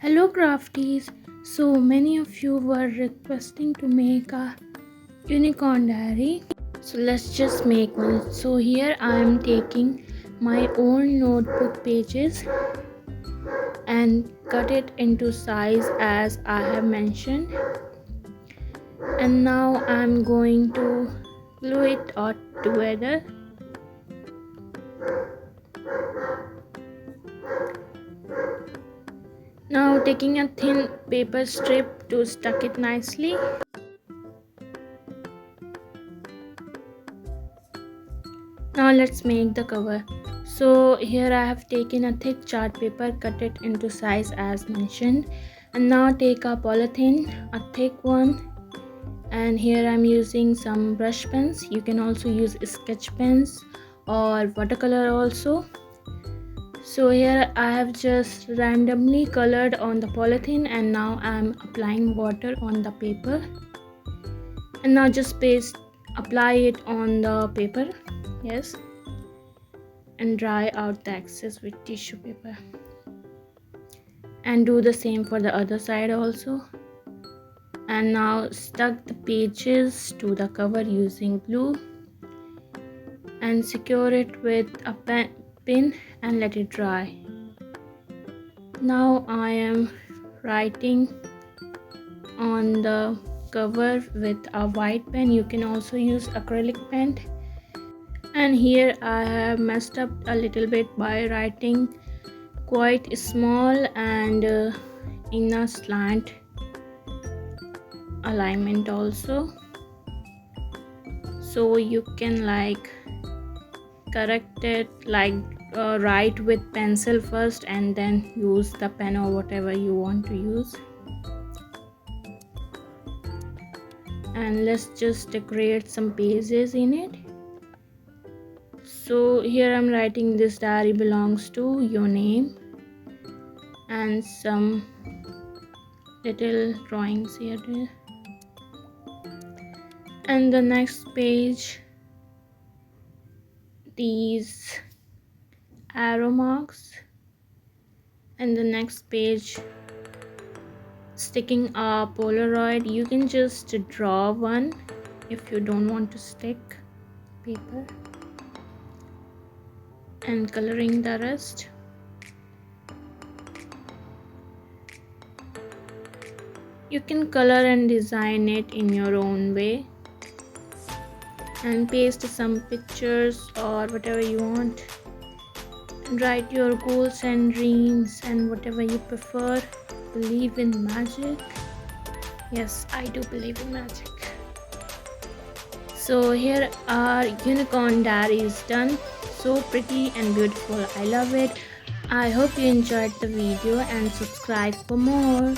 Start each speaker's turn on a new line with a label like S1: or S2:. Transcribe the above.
S1: Hello crafties, so many of you were requesting to make a unicorn diary, so let's just make one. So here I am taking my own notebook pages and cut it into size as I have mentioned, and now I'm going to glue it all together. Now taking a thin paper strip to stuck it nicely. Now let's make the cover. So here I have taken a thick chart paper, cut it into size as mentioned, and now take a polythene, a thick one, and here I'm using some brush pens. You can also use sketch pens or watercolor also. So here I have just randomly colored on the polythene, and now I'm applying water on the paper, and now just apply it on the paper. Yes, and dry out the excess with tissue paper, and do the same for the other side also. And now stuck the pages to the cover using glue and secure it with a pin and let it dry. Now I am writing on the cover with a white pen. You can also use acrylic pen. And here I have messed up a little bit by writing quite small and in a slant alignment also, so you can correct it, write with pencil first and then use the pen or whatever you want to use. And let's just decorate some pages in it. So here I'm writing, this diary belongs to your name, and some little drawings here. And the next page, these arrow marks, and the next page sticking a Polaroid. You can just draw one if you don't want to stick paper, and coloring the rest. You can color and design it in your own way, and paste some pictures or whatever you want, and write your goals and dreams and whatever you prefer. Believe in magic. Yes, I do believe in magic. So here our unicorn diary is done. So pretty and beautiful. I love it. I hope you enjoyed the video and subscribe for more.